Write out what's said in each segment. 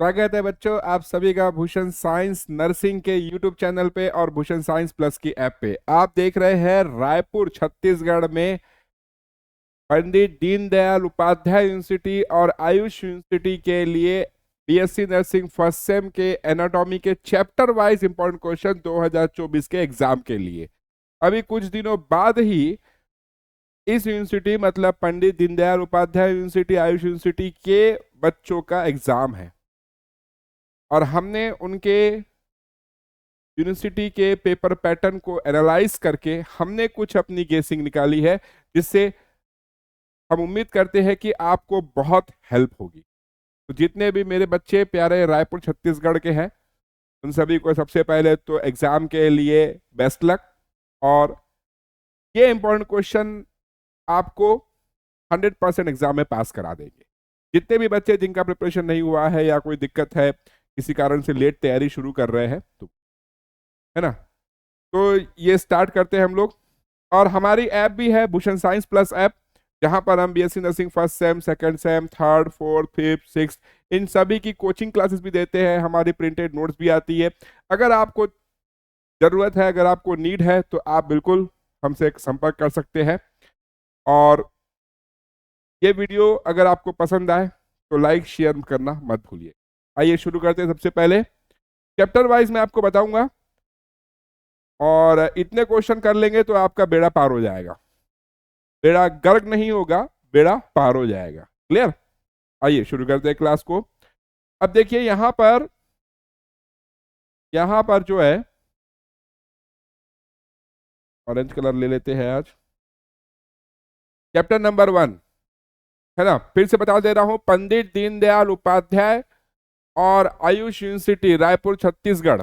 स्वागत है बच्चों आप सभी का भूषण साइंस नर्सिंग के यूट्यूब चैनल पे और भूषण साइंस प्लस की ऐप पे। आप देख रहे हैं रायपुर छत्तीसगढ़ में पंडित दीनदयाल उपाध्याय यूनिवर्सिटी और आयुष यूनिवर्सिटी के लिए बीएससी नर्सिंग फर्स्ट सेम के एनाटॉमी के चैप्टर वाइज इंपॉर्टेंट क्वेश्चन 2024 के एग्जाम के लिए अभी कुछ दिनों बाद ही इस यूनिवर्सिटी मतलब पंडित दीनदयाल उपाध्याय यूनिवर्सिटी आयुष यूनिवर्सिटी के बच्चों का एग्जाम है और हमने उनके यूनिवर्सिटी के पेपर पैटर्न को एनालाइज करके हमने कुछ अपनी गेसिंग निकाली है जिससे हम उम्मीद करते हैं कि आपको बहुत हेल्प होगी। तो जितने भी मेरे बच्चे प्यारे रायपुर छत्तीसगढ़ के हैं उन सभी को सबसे पहले तो एग्जाम के लिए बेस्ट लक। और ये इंपॉर्टेंट क्वेश्चन आपको 100% एग्जाम में पास करा देंगे। जितने भी बच्चे जिनका प्रिपरेशन नहीं हुआ है या कोई दिक्कत है किसी कारण से लेट तैयारी शुरू कर रहे हैं तो है ना, तो ये स्टार्ट करते हैं हम लोग। और हमारी ऐप भी है भूषण साइंस प्लस ऐप जहां पर हम BSc nursing first sem second sem third fourth fifth six इन सभी की कोचिंग क्लासेस भी देते हैं। हमारी प्रिंटेड नोट्स भी आती है। अगर आपको जरूरत है अगर आपको नीड है तो आप बिल्कुल हमसे संपर्क कर सकते हैं। और ये वीडियो अगर आपको पसंद आए तो लाइक शेयर करना मत भूलिए। आइए शुरू करते हैं। सबसे पहले चैप्टर वाइज मैं आपको बताऊंगा और इतने क्वेश्चन कर लेंगे तो आपका बेड़ा पार हो जाएगा। बेड़ा गर्क नहीं होगा, बेड़ा पार हो जाएगा। क्लियर? आइए शुरू करते हैं क्लास को। अब देखिए यहां पर जो है ऑरेंज कलर ले लेते हैं आज। चैप्टर नंबर 1 है ना, फिर से बता दे रहा हूं, पंडित दीनदयाल उपाध्याय और आयुष यूनिवर्सिटी रायपुर छत्तीसगढ़,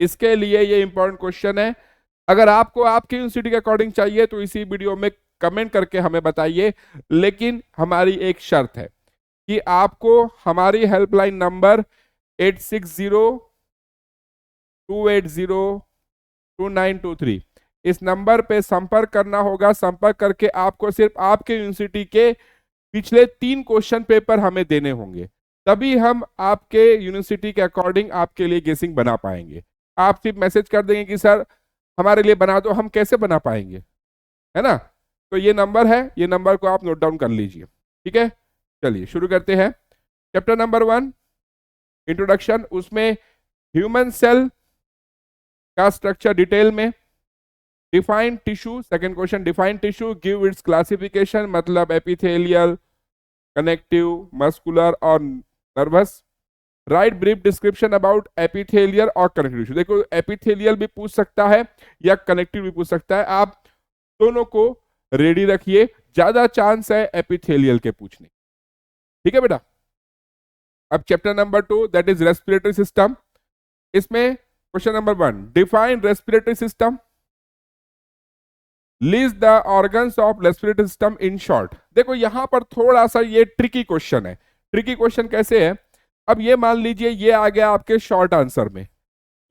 इसके लिए ये इंपॉर्टेंट क्वेश्चन है। अगर आपको आपकी यूनिवर्सिटी के अकॉर्डिंग चाहिए तो इसी वीडियो में कमेंट करके हमें बताइए। लेकिन हमारी एक शर्त है कि आपको हमारी हेल्पलाइन नंबर 8602802923 इस नंबर पे संपर्क करना होगा। संपर्क करके आपको सिर्फ आपके यूनिवर्सिटी के पिछले 3 क्वेश्चन पेपर हमें देने होंगे, तभी हम आपके यूनिवर्सिटी के अकॉर्डिंग आपके लिए गेसिंग बना पाएंगे। आप सिर्फ मैसेज कर देंगे कि सर हमारे लिए बना दो, हम कैसे बना पाएंगे, है ना। तो ये नंबर है, ये नंबर को आप नोट डाउन कर लीजिए। ठीक है, चलिए शुरू करते हैं। चैप्टर नंबर 1 इंट्रोडक्शन, उसमें ह्यूमन सेल का स्ट्रक्चर डिटेल में, define tissue, second question define tissue, give its classification, मतलब एपिथेलियल, कनेक्टिव, मस्कुलर और nervous. Right brief description about epithelial और कनेक्टिव टिश्यू। देखो एपिथेलियल भी पूछ सकता है या कनेक्टिव भी पूछ सकता है, आप दोनों को रेडी रखिए, ज्यादा चांस है एपिथेलियल के पूछने। ठीक है बेटा। अब chapter number 2 that is respiratory system, इसमें question number 1 define respiratory system, list the organs of respiratory system in short. देखो यहां पर थोड़ा सा ये ट्रिकी क्वेश्चन है। ट्रिकी क्वेश्चन कैसे है, अब ये मान लीजिए ये आ गया आपके शॉर्ट आंसर में,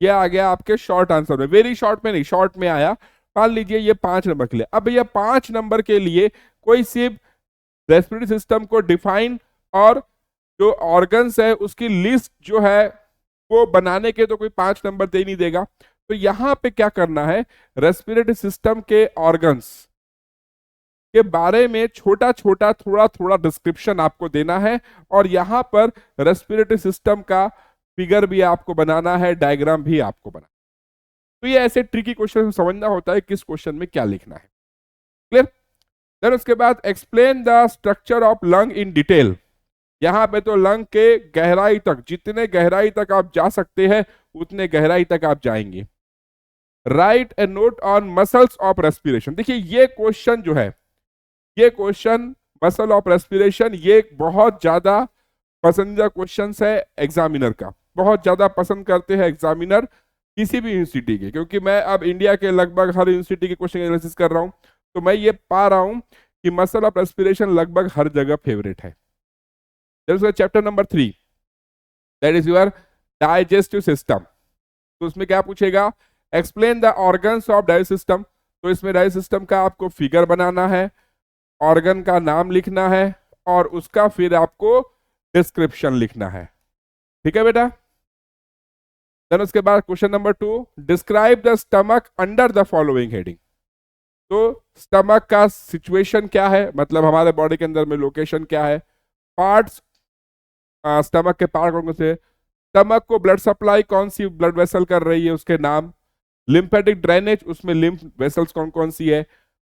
ये आ गया आपके शॉर्ट आंसर में, वेरी शॉर्ट में नहीं, शॉर्ट में आया। मान लीजिए ये 5 नंबर के लिए, अब ये 5 नंबर के लिए कोई सिर्फ रेस्पिरेटरी सिस्टम को डिफाइन और जो ऑर्गन्स है उसकी लिस्ट जो है वो बनाने के तो कोई 5 नंबर दे नहीं देगा। तो यहां पे क्या करना है, रेस्पिरेटरी सिस्टम के ऑर्गन्स के बारे में छोटा छोटा थोड़ा थोड़ा डिस्क्रिप्शन आपको देना है और यहां पर रेस्पिरेटरी सिस्टम का फिगर भी आपको बनाना है, डायग्राम भी आपको बनाना। तो ये ऐसे ट्रिकी क्वेश्चन समझना होता है किस क्वेश्चन में क्या लिखना है। क्लियर? देन उसके बाद explain the structure of lung in detail. यहां पे तो लंग के गहराई तक, जितने गहराई तक आप जा सकते हैं उतने गहराई तक आप जाएंगे। Right A note on muscles of respiration. देखिए ये क्वेश्चन जो है, ये क्वेश्चन मसल ऑफ रेस्पिरेशन, ये बहुत ज्यादा पसंदीदा क्वेश्चन है एग्जामिनर का, बहुत ज्यादा पसंद करते हैं एग्जामिनर किसी भी यूनिवर्सिटी के, क्योंकि मैं अब इंडिया के लगभग हर यूनिवर्सिटी के क्वेश्चन एनालिसिस कर रहा हूं तो मैं ये पा रहा हूं कि मसल ऑफ रेस्पिरेशन लगभग हर जगह फेवरेट है। Chapter number 3 that is your digestive system. तो उसमें क्या पूछेगा, explain the organs of digestive system. तो इसमें डाइजेस्टिव सिस्टम का आपको फिगर बनाना है, ऑर्गन का नाम लिखना है और उसका फिर आपको डिस्क्रिप्शन लिखना है। ठीक है बेटा। देन उसके बाद question number 2, describe the stomach under the following heading. तो स्टमक का सिचुएशन क्या है, मतलब हमारे बॉडी के अंदर में लोकेशन क्या है, पार्ट्स, स्टमक के पार्ट कौन से, स्टमक को ब्लड सप्लाई कौन सी ब्लड वेसल कर रही है उसके नाम, लिम्फेटिक ड्रेनेज उसमें लिम्फ वेसल्स कौन कौन सी है,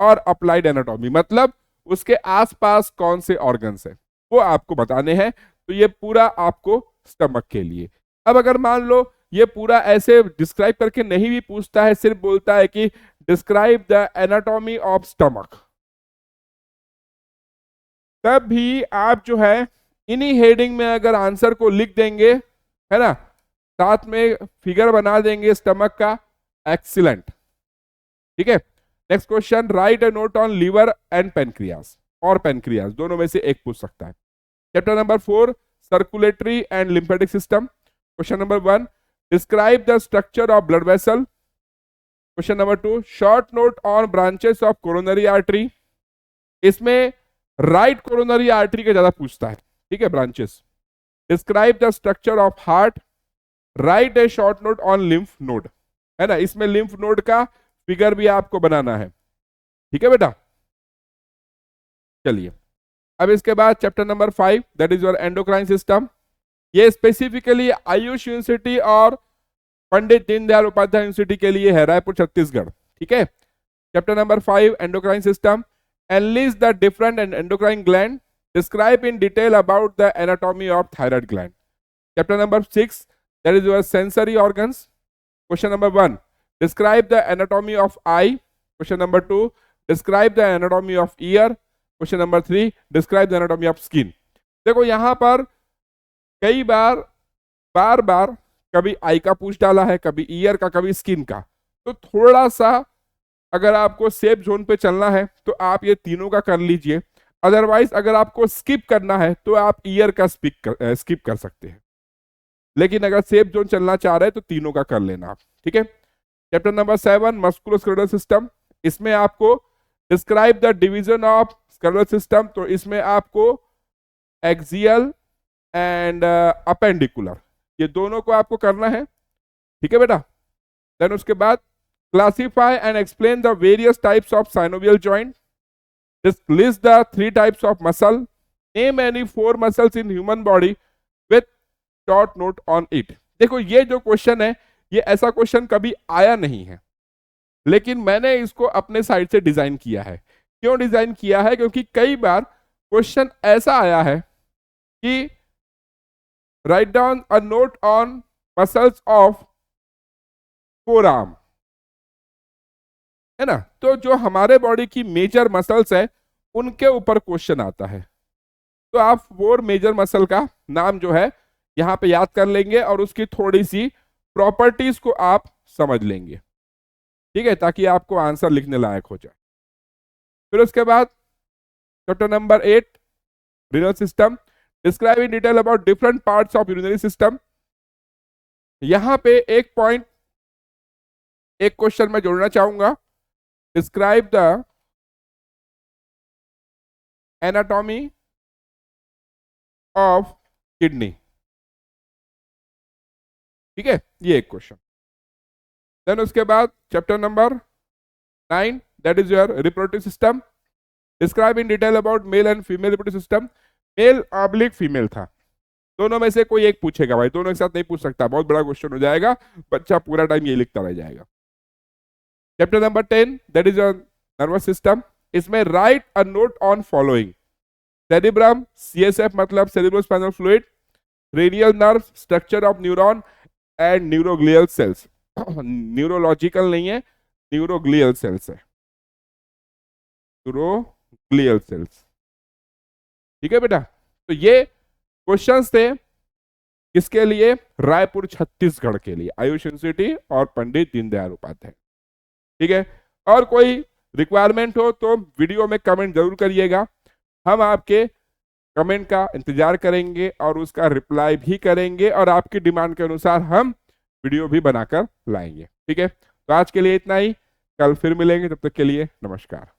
और अप्लाइड एनाटॉमी मतलब उसके आसपास कौन से ऑर्गन्स है वो आपको बताने हैं। तो ये पूरा आपको स्टमक के लिए। अब अगर मान लो ये पूरा ऐसे डिस्क्राइब करके नहीं भी पूछता है, सिर्फ बोलता है कि describe the anatomy of stomach, तब भी आप जो है इन्हीं हेडिंग में अगर आंसर को लिख देंगे, है ना, साथ में फिगर बना देंगे स्टमक का, एक्सीलेंट। ठीक है। Next question, write a note on liver and pancreas, और पेनक्रियास दोनों में से एक पूछ सकता है। Chapter number 4, circulatory and lymphatic system. Question number 1, describe the structure of blood vessel. Question number 2, short note on branches of coronary artery. इसमें right coronary artery का ज्यादा पूछता है। ठीक है, branches. Describe the structure of heart, write a short note on lymph node, है ना, इसमें लिम्फ नोड का फिगर भी आपको बनाना है। ठीक है बेटा, चलिए अब इसके बाद chapter number 5, that is your endocrine system. ये स्पेसिफिकली आयुष यूनिवर्सिटी और पंडित दीनदयाल उपाध्याय यूनिवर्सिटी के लिए है, रायपुर छत्तीसगढ़। ठीक है। Chapter number 5, endocrine system, analyst the different endocrine gland, describe in detail about the anatomy of thyroid gland. Chapter number 6, that is your sensory organs. Question number 1, describe the anatomy of I. Question number 2, describe the anatomy of year. Question number 3, describe the anatomy of skin. देखो यहां पर कई बार बार कभी आई का पूछ डाला है, कभी ईयर का, कभी स्किन का। तो थोड़ा सा अगर आपको सेफ जोन पे चलना है तो आप ये तीनों का कर लीजिए, अदरवाइज अगर आपको स्किप करना है तो आप ईयर का स्किप कर सकते हैं, लेकिन अगर सेफ जोन चलना चाह रहे हैं तो तीनों का कर लेना आप। ठीक है। Chapter number 7, musculoskeletal system. इसमें आपको describe the division of skeletal system, तो इसमें आपको एक्सियल एंड अपेंडिकुलर, ये दोनों को आपको करना है। ठीक है बेटा। देन उसके बाद classify and explain the various types of synovial joint, list the 3 types of muscle, name any 4 muscles in human body with short note on it. देखो ये जो क्वेश्चन है, ये ऐसा क्वेश्चन कभी आया नहीं है, लेकिन मैंने इसको अपने साइड से डिजाइन किया है। क्यों डिजाइन किया है? क्योंकि कई बार क्वेश्चन ऐसा आया है कि write down a note on muscles of forearm, है ना, तो जो हमारे बॉडी की मेजर मसल्स है उनके ऊपर क्वेश्चन आता है। तो आप 4 मेजर मसल का नाम जो है यहां पे याद कर लेंगे और उसकी थोड़ी सी प्रॉपर्टीज को आप समझ लेंगे। ठीक है, ताकि आपको आंसर लिखने लायक हो जाए। फिर उसके बाद chapter number 8, renal system, describe in detail about different parts of urinary system. यहां पे एक पॉइंट, एक क्वेश्चन मैं जोड़ना चाहूंगा, describe the anatomy of kidney. ठीक है, ये एक क्वेश्चन। देन उसके बाद chapter number 9, that is your reproductive system, describe in detail about male and female reproductive system. Male oblique female था, दोनों में से कोई एक पूछेगा भाई, दोनों एक साथ नहीं पूछ सकता, बहुत बड़ा क्वेश्चन हो जाएगा, बच्चा पूरा टाइम ये लिखता रह जाएगा। Chapter number 10, that is your nervous system. इसमें write a note on following, cerebrum, CSF मतलब cerebrospinal fluid, radial nerve, structure of neuron and neuroglial cells. Neurological नहीं है, न्यूरोग्लियल सेल्स है, न्यूरोग्लियल सेल्स। ठीक है बेटा, तो ये क्वेश्चंस थे किसके लिए? रायपुर छत्तीसगढ़ के लिए, आयुष यूनिवर्सिटी और पंडित दीनदयाल उपाध्याय। ठीक है, और कोई रिक्वायरमेंट हो तो वीडियो में कमेंट जरूर करिएगा, हम आपके कमेंट का इंतजार करेंगे और उसका रिप्लाई भी करेंगे और आपकी डिमांड के अनुसार हम वीडियो भी बनाकर लाएंगे। ठीक है, तो आज के लिए इतना ही, कल फिर मिलेंगे, तब तक के लिए नमस्कार।